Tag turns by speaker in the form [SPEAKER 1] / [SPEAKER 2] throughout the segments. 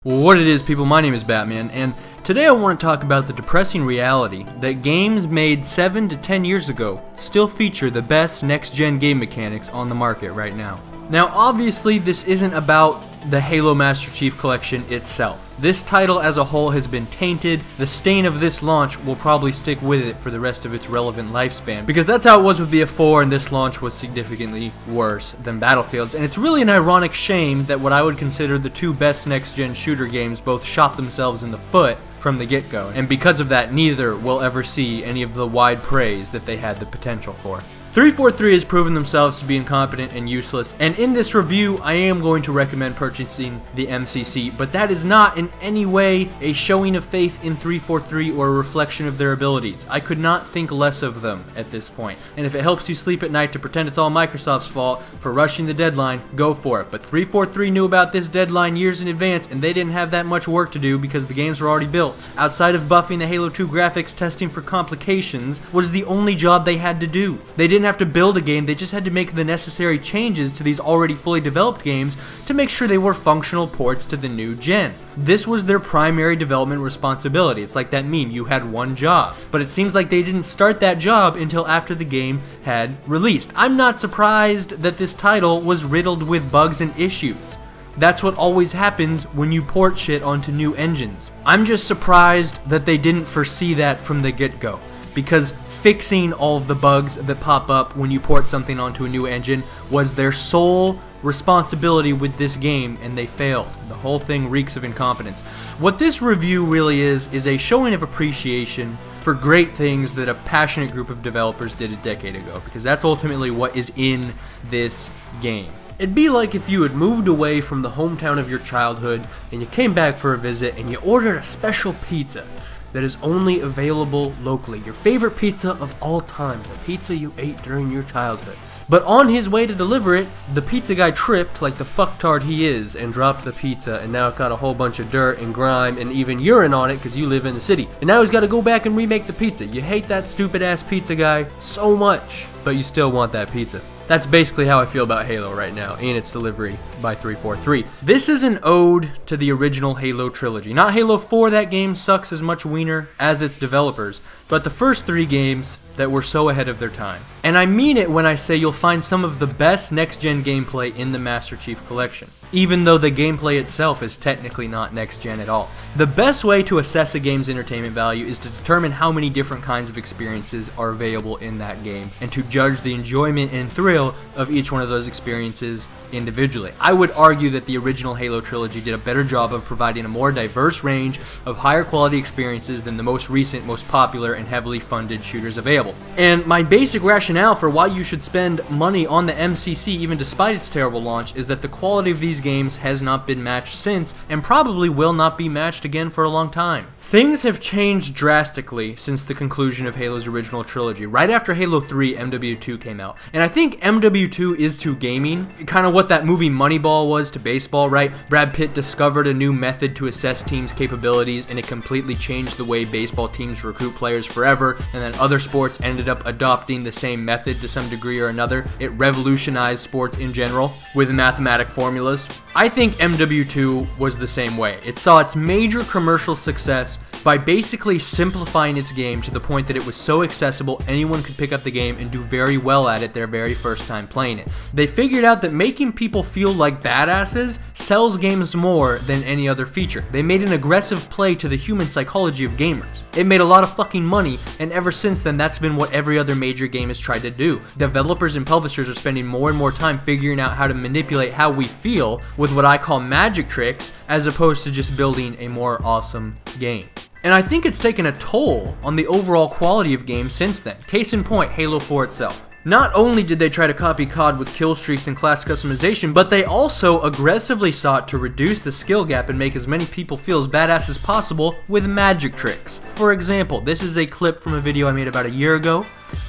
[SPEAKER 1] What it is, people, my name is Batman, and today I want to talk about the depressing reality that games made 7 to 10 years ago still feature the best next-gen game mechanics on the market right now. Now, obviously, this isn't about the Halo Master Chief Collection itself. This title as a whole has been tainted. The stain of this launch will probably stick with it for the rest of its relevant lifespan, because that's how it was with BF4, and this launch was significantly worse than Battlefield's. And it's really an ironic shame that what I would consider the two best next-gen shooter games both shot themselves in the foot from the get-go, and because of that, neither will ever see any of the wide praise that they had the potential for. 343 has proven themselves to be incompetent and useless, and in this review I am going to recommend purchasing the MCC, but that is not in any way a showing of faith in 343 or a reflection of their abilities. I could not think less of them at this point, and if it helps you sleep at night to pretend it's all Microsoft's fault for rushing the deadline, go for it. But 343 knew about this deadline years in advance, and they didn't have that much work to do because the games were already built. Outside of buffing the Halo 2 graphics, testing for complications was the only job they had to do. They didn't have to build a game, they just had to make the necessary changes to these already fully developed games to make sure they were functional ports to the new gen. This was their primary development responsibility. It's like that meme, you had one job. But it seems like they didn't start that job until after the game had released. I'm not surprised that this title was riddled with bugs and issues. That's what always happens when you port shit onto new engines. I'm just surprised that they didn't foresee that from the get-go, because fixing all of the bugs that pop up when you port something onto a new engine was their sole responsibility with this game, and they failed. The whole thing reeks of incompetence. What this review really is a showing of appreciation for great things that a passionate group of developers did a decade ago, because that's ultimately what is in this game. It'd be like if you had moved away from the hometown of your childhood and you came back for a visit and you ordered a special pizza that is only available locally. Your favorite pizza of all time, the pizza you ate during your childhood. But on his way to deliver it, the pizza guy tripped like the fucktard he is and dropped the pizza, and now it got a whole bunch of dirt and grime and even urine on it because you live in the city. And now he's got to go back and remake the pizza. You hate that stupid ass pizza guy so much, but you still want that pizza. That's basically how I feel about Halo right now, and its delivery by 343. This is an ode to the original Halo trilogy. Not Halo 4, that game sucks as much wiener as its developers, but the first 3 games that were so ahead of their time. And I mean it when I say you'll find some of the best next-gen gameplay in the Master Chief Collection, even though the gameplay itself is technically not next-gen at all. The best way to assess a game's entertainment value is to determine how many different kinds of experiences are available in that game, and to judge the enjoyment and thrill of each one of those experiences individually. I would argue that the original Halo trilogy did a better job of providing a more diverse range of higher quality experiences than the most recent, most popular, and heavily funded shooters available. And my basic rationale for why you should spend money on the MCC, even despite its terrible launch, is that the quality of these games has not been matched since, and probably will not be matched again for a long time. Things have changed drastically since the conclusion of Halo's original trilogy. Right after Halo 3, MW2 came out. And I think MW2 is to gaming kind of what that movie Moneyball was to baseball, right? Brad Pitt discovered a new method to assess teams' capabilities, and it completely changed the way baseball teams recruit players forever, and then other sports ended up adopting the same method to some degree or another. It revolutionized sports in general with mathematic formulas. I think MW2 was the same way. It saw its major commercial success by basically simplifying its game to the point that it was so accessible anyone could pick up the game and do very well at it their very first time playing it. They figured out that making people feel like badasses sells games more than any other feature. They made an aggressive play to the human psychology of gamers. It made a lot of fucking money, and ever since then that's been what every other major game has tried to do. Developers and publishers are spending more and more time figuring out how to manipulate how we feel with what I call magic tricks, as opposed to just building a more awesome game. And I think it's taken a toll on the overall quality of games since then. Case in point, Halo 4 itself. Not only did they try to copy COD with kill streaks and class customization, but they also aggressively sought to reduce the skill gap and make as many people feel as badass as possible with magic tricks. For example, this is a clip from a video I made about a year ago.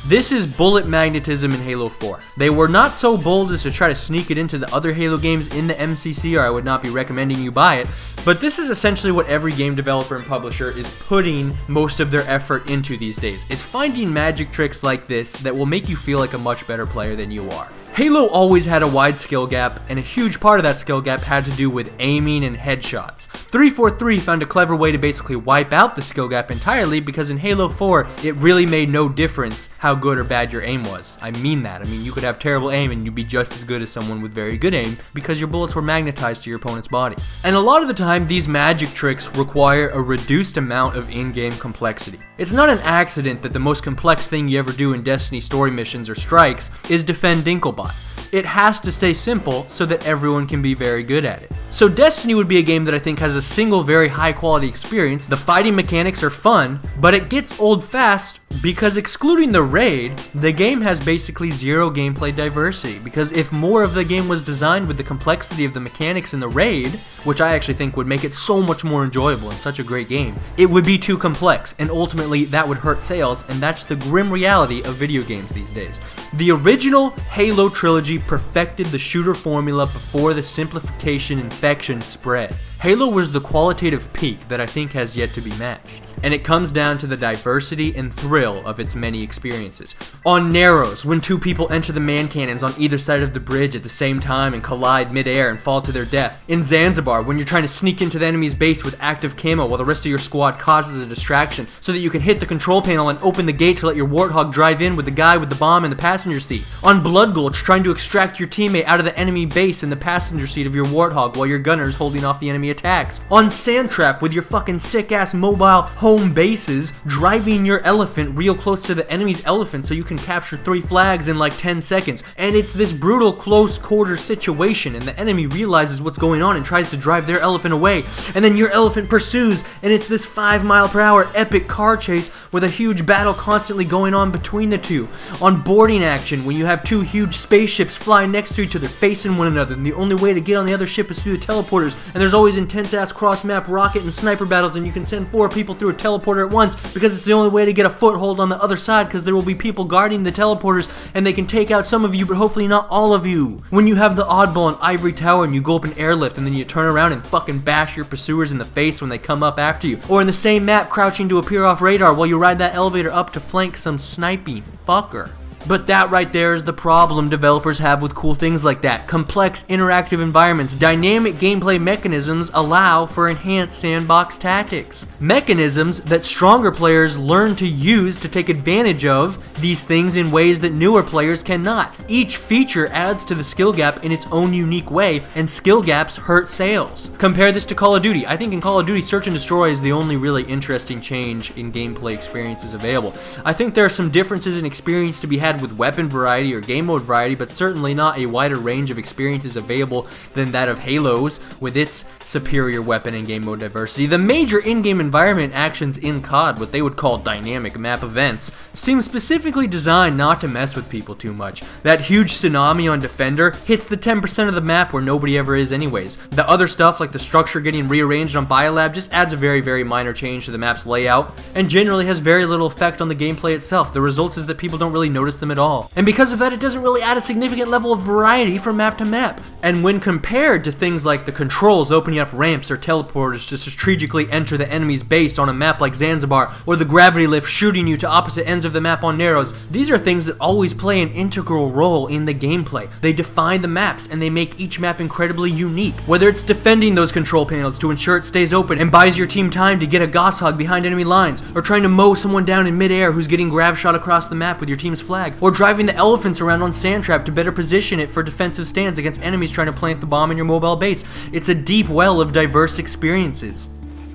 [SPEAKER 1] This is bullet magnetism in Halo 4. They were not so bold as to try to sneak it into the other Halo games in the MCC, or I would not be recommending you buy it, but this is essentially what every game developer and publisher is putting most of their effort into these days. It's finding magic tricks like this that will make you feel like a much better player than you are. Halo always had a wide skill gap, and a huge part of that skill gap had to do with aiming and headshots. 343 found a clever way to basically wipe out the skill gap entirely, because in Halo 4, it really made no difference how good or bad your aim was. I mean that. I mean, you could have terrible aim and you'd be just as good as someone with very good aim, because your bullets were magnetized to your opponent's body. And a lot of the time, these magic tricks require a reduced amount of in-game complexity. It's not an accident that the most complex thing you ever do in Destiny story missions or strikes is defend Dinklebot. It has to stay simple so that everyone can be very good at it. So Destiny would be a game that I think has a single very high quality experience. The fighting mechanics are fun, but it gets old fast because excluding the raid, the game has basically zero gameplay diversity. Because if more of the game was designed with the complexity of the mechanics in the raid, which I actually think would make it so much more enjoyable and such a great game, it would be too complex, and ultimately that would hurt sales, and that's the grim reality of video games these days. The original Halo trilogy perfected the shooter formula before the simplification infection spread. Halo was the qualitative peak that I think has yet to be matched. And it comes down to the diversity and thrill of its many experiences. On Narrows, when two people enter the man cannons on either side of the bridge at the same time and collide mid-air and fall to their death. In Zanzibar, when you're trying to sneak into the enemy's base with active camo while the rest of your squad causes a distraction so that you can hit the control panel and open the gate to let your Warthog drive in with the guy with the bomb in the passenger seat. On Blood Gulch, trying to extract your teammate out of the enemy base in the passenger seat of your Warthog while your gunner's holding off the enemy attacks. On Sand Trap, with your fucking sick-ass mobile home bases, driving your elephant real close to the enemy's elephant so you can capture 3 flags in like 10 seconds. And it's this brutal close quarter situation, and the enemy realizes what's going on and tries to drive their elephant away, and then your elephant pursues, and it's this 5-mile-per-hour epic car chase with a huge battle constantly going on between the two. On Boarding Action, when you have 2 huge spaceships flying next to each other facing one another, and the only way to get on the other ship is through the teleporters, and there's always intense-ass cross-map rocket and sniper battles, and you can send 4 people through a teleporter at once because it's the only way to get a foothold on the other side, because there will be people guarding the teleporters and they can take out some of you but hopefully not all of you. When you have the oddball in Ivory Tower and you go up an airlift and then you turn around and fucking bash your pursuers in the face when they come up after you. Or in the same map, crouching to appear off radar while you ride that elevator up to flank some sniping fucker. But that right there is the problem developers have with cool things like that. Complex interactive environments, dynamic gameplay mechanisms allow for enhanced sandbox tactics. Mechanisms that stronger players learn to use to take advantage of these things in ways that newer players cannot. Each feature adds to the skill gap in its own unique way, and skill gaps hurt sales. Compare this to Call of Duty. I think in Call of Duty, Search and Destroy is the only really interesting change in gameplay experiences available. I think there are some differences in experience to be had with weapon variety or game mode variety, but certainly not a wider range of experiences available than that of Halo's with its superior weapon and game mode diversity. The major in-game environment actions in COD, what they would call dynamic map events, seem specifically designed not to mess with people too much. That huge tsunami on Defender hits the 10% of the map where nobody ever is anyways. The other stuff, like the structure getting rearranged on Biolab, just adds a very, very minor change to the map's layout and generally has very little effect on the gameplay itself. The result is that people don't really notice them at all. And because of that, it doesn't really add a significant level of variety from map to map. And when compared to things like the controls opening up ramps or teleporters to strategically enter the enemy's base on a map like Zanzibar, or the gravity lift shooting you to opposite ends of the map on Narrows, these are things that always play an integral role in the gameplay. They define the maps and they make each map incredibly unique. Whether it's defending those control panels to ensure it stays open and buys your team time to get a Gosshog behind enemy lines, or trying to mow someone down in midair who's getting grav shot across the map with your team's flag, or driving the elephants around on Sand Trap to better position it for defensive stands against enemies trying to plant the bomb in your mobile base. It's a deep well of diverse experiences.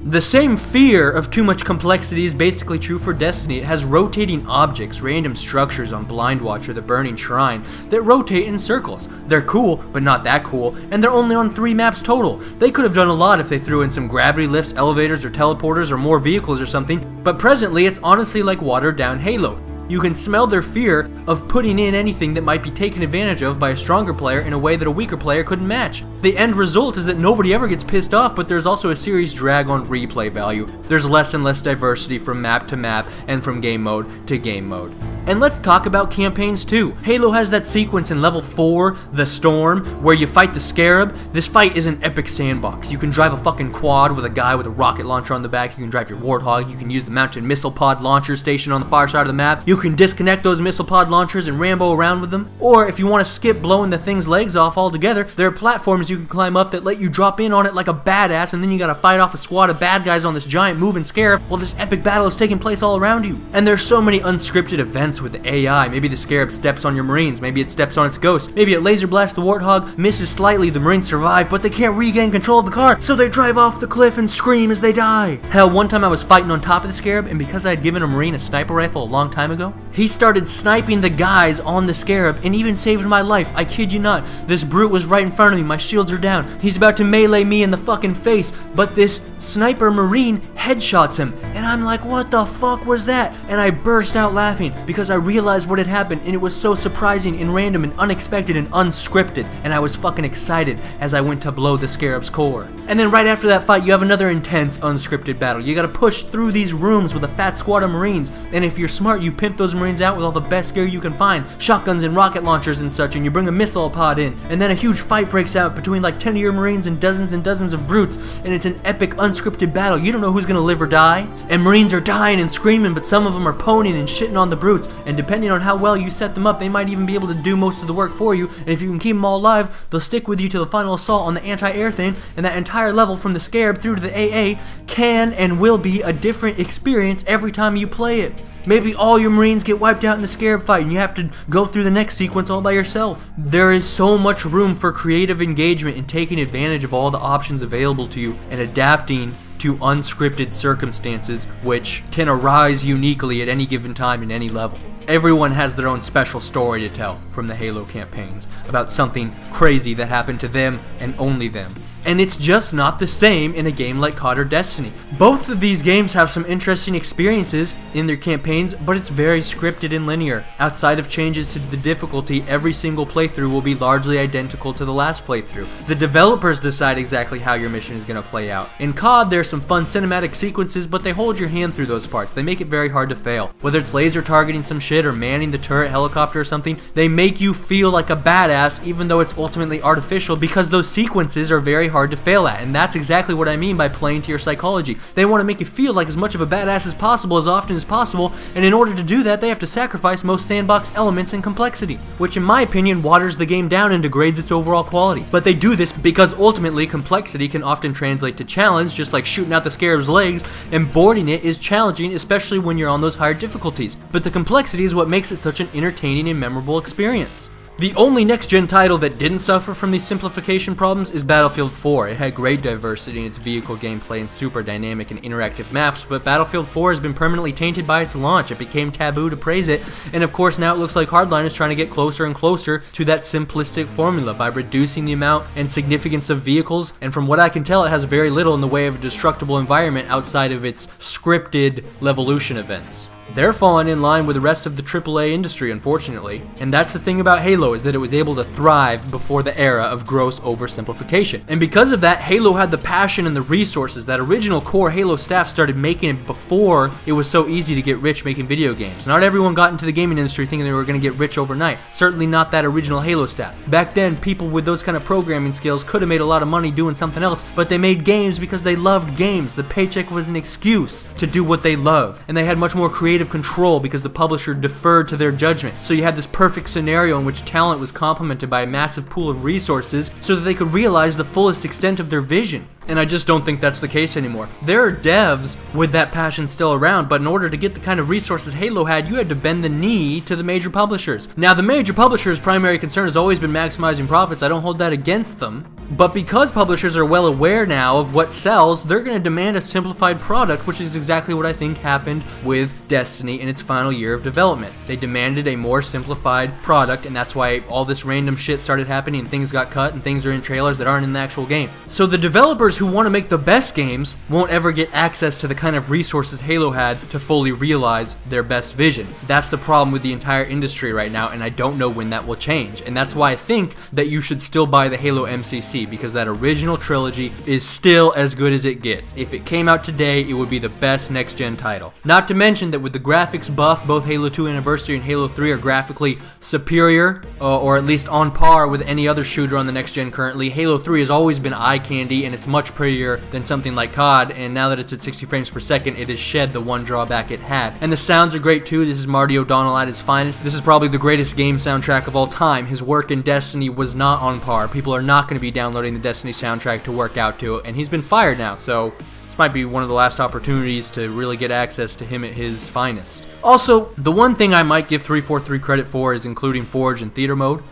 [SPEAKER 1] The same fear of too much complexity is basically true for Destiny. It has rotating objects, random structures on Blind Watch or the Burning Shrine that rotate in circles. They're cool, but not that cool, and they're only on 3 maps total. They could have done a lot if they threw in some gravity lifts, elevators, or teleporters, or more vehicles or something, but presently it's honestly like watered down Halo. You can smell their fear of putting in anything that might be taken advantage of by a stronger player in a way that a weaker player couldn't match. The end result is that nobody ever gets pissed off, but there's also a serious drag on replay value. There's less and less diversity from map to map and from game mode to game mode. And let's talk about campaigns too. Halo has that sequence in level 4, The Storm, where you fight the Scarab. This fight is an epic sandbox. You can drive a fucking quad with a guy with a rocket launcher on the back. You can drive your Warthog. You can use the mounted missile pod launcher station on the far side of the map. You can disconnect those missile pod launchers and Rambo around with them. Or if you want to skip blowing the thing's legs off altogether, there are platforms you can climb up that let you drop in on it like a badass, and then you gotta fight off a squad of bad guys on this giant moving Scarab while this epic battle is taking place all around you. And there's so many unscripted events with the AI. Maybe the Scarab steps on your Marines, maybe it steps on its ghost, maybe it laser blasts the Warthog, misses slightly, the Marines survive, but they can't regain control of the car, so they drive off the cliff and scream as they die. Hell, one time I was fighting on top of the Scarab, and because I had given a Marine a sniper rifle a long time ago, he started sniping the guys on the Scarab and even saved my life. I kid you not. This brute was right in front of me, my shields are down, he's about to melee me in the fucking face, but this sniper Marine headshots him, and I'm like, what the fuck was that? And I burst out laughing because I realized what had happened, and it was so surprising and random and unexpected and unscripted, and I was fucking excited as I went to blow the Scarab's core. And then right after that fight, you have another intense unscripted battle. You gotta push through these rooms with a fat squad of Marines, and if you're smart, you pimp those Marines out with all the best gear you can find, shotguns and rocket launchers and such, and you bring a missile pod in, and then a huge fight breaks out between like 10 of your Marines and dozens of brutes, and it's an epic unscripted battle. You don't know who's gonna live or die, and Marines are dying and screaming, but some of them are ponying and shitting on the brutes, and depending on how well you set them up, they might even be able to do most of the work for you, and if you can keep them all alive, they'll stick with you to the final assault on the anti-air thing, and that entire level from the Scarab through to the AA can and will be a different experience every time you play it. Maybe all your Marines get wiped out in the Scarab fight and you have to go through the next sequence all by yourself. There is so much room for creative engagement in taking advantage of all the options available to you and adapting to unscripted circumstances which can arise uniquely at any given time in any level. Everyone has their own special story to tell from the Halo campaigns about something crazy that happened to them and only them. And it's just not the same in a game like COD or Destiny. Both of these games have some interesting experiences in their campaigns, but it's very scripted and linear. Outside of changes to the difficulty, every single playthrough will be largely identical to the last playthrough. The developers decide exactly how your mission is going to play out. In COD, there's some fun cinematic sequences, but they hold your hand through those parts. They make it very hard to fail. Whether it's laser targeting some shit or manning the turret helicopter or something, they make you feel like a badass even though it's ultimately artificial because those sequences are very hard to fail at, and that's exactly what I mean by playing to your psychology. They want to make you feel like as much of a badass as possible as often as possible, and in order to do that they have to sacrifice most sandbox elements and complexity, which in my opinion waters the game down and degrades its overall quality. But they do this because ultimately complexity can often translate to challenge, just like shooting out the Scarab's legs, and boarding it is challenging, especially when you're on those higher difficulties. But the complexity is what makes it such an entertaining and memorable experience. The only next-gen title that didn't suffer from these simplification problems is Battlefield 4. It had great diversity in its vehicle gameplay and super dynamic and interactive maps, but Battlefield 4 has been permanently tainted by its launch. It became taboo to praise it, and of course now it looks like Hardline is trying to get closer and closer to that simplistic formula by reducing the amount and significance of vehicles, and from what I can tell it has very little in the way of a destructible environment outside of its scripted Levolution events. They're falling in line with the rest of the AAA industry, unfortunately. And that's the thing about Halo, is that it was able to thrive before the era of gross oversimplification. And because of that, Halo had the passion and the resources. That original core Halo staff started making it before it was so easy to get rich making video games. Not everyone got into the gaming industry thinking they were going to get rich overnight. Certainly not that original Halo staff. Back then, people with those kind of programming skills could have made a lot of money doing something else, but they made games because they loved games. The paycheck was an excuse to do what they loved. And they had much more creative control because the publisher deferred to their judgment. So you had this perfect scenario in which talent was complemented by a massive pool of resources so that they could realize the fullest extent of their vision. And I just don't think that's the case anymore. There are devs with that passion still around, but in order to get the kind of resources Halo had, you had to bend the knee to the major publishers. Now, the major publishers' primary concern has always been maximizing profits. I don't hold that against them. But because publishers are well aware now of what sells, they're going to demand a simplified product, which is exactly what I think happened with Destiny in its final year of development. They demanded a more simplified product, and that's why all this random shit started happening and things got cut and things are in trailers that aren't in the actual game. So the developers developers who want to make the best games won't ever get access to the kind of resources Halo had to fully realize their best vision. That's the problem with the entire industry right now, and I don't know when that will change. And that's why I think that you should still buy the Halo MCC, because that original trilogy is still as good as it gets. If it came out today, it would be the best next-gen title. Not to mention that with the graphics buff, both Halo 2 Anniversary and Halo 3 are graphically superior, or at least on par with any other shooter on the next-gen currently. Halo 3 has always been eye candy, and it's much prettier than something like COD, and now that it's at 60 frames per second, it has shed the one drawback it had. And the sounds are great too. This is Marty O'Donnell at his finest. This is probably the greatest game soundtrack of all time. His work in Destiny was not on par. People are not going to be downloading the Destiny soundtrack to work out to, and he's been fired now, so this might be one of the last opportunities to really get access to him at his finest. Also, the one thing I might give 343 credit for is including Forge and Theater mode,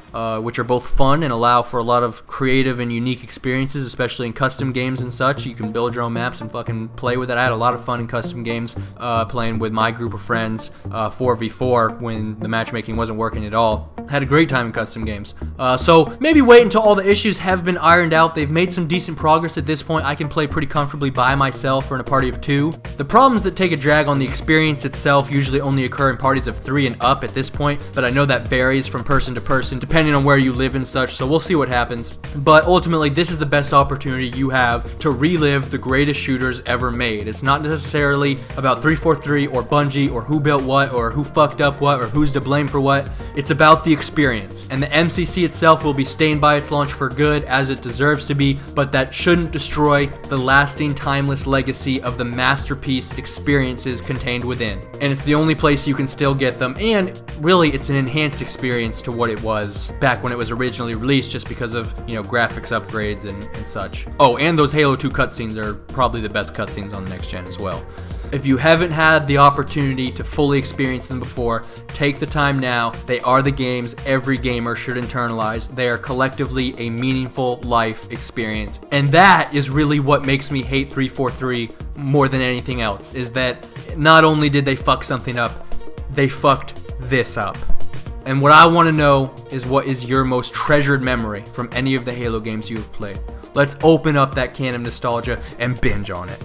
[SPEAKER 1] which are both fun and allow for a lot of creative and unique experiences, especially in custom games and such. You can build your own maps and fucking play with it. I had a lot of fun in custom games, playing with my group of friends, 4v4, when the matchmaking wasn't working at all. Had a great time in custom games. So maybe wait until all the issues have been ironed out. They've made some decent progress at this point. I can play pretty comfortably by myself or in a party of 2. The problems that take a drag on the experience itself usually only occur in parties of 3 and up at this point, but I know that varies from person to person depending on where you live and such, so we'll see what happens. But ultimately, this is the best opportunity you have to relive the greatest shooters ever made. It's not necessarily about 343 or Bungie or who built what or who fucked up what or who's to blame for what. It's about the experience, and the MCC itself will be stained by its launch for good, as it deserves to be, but that shouldn't destroy the lasting, timeless legacy of the masterpiece experiences contained within. And it's the only place you can still get them, and really it's an enhanced experience to what it was back when it was originally released, just because of, you know, graphics upgrades and such. Oh, and those Halo 2 cutscenes are probably the best cutscenes on the next gen as well. If you haven't had the opportunity to fully experience them before, take the time now. They are the games every gamer should internalize. They are collectively a meaningful life experience. And that is really what makes me hate 343 more than anything else, is that not only did they fuck something up, they fucked this up. And what I want to know is, what is your most treasured memory from any of the Halo games you have played? Let's open up that can of nostalgia and binge on it.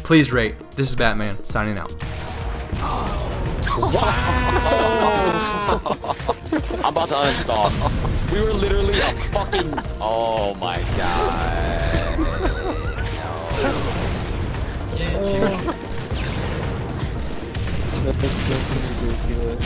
[SPEAKER 1] Please rate. This is Batman, signing out.
[SPEAKER 2] Wow. I'm about to uninstall. We were literally a fucking... Oh my god. No. That's ridiculous.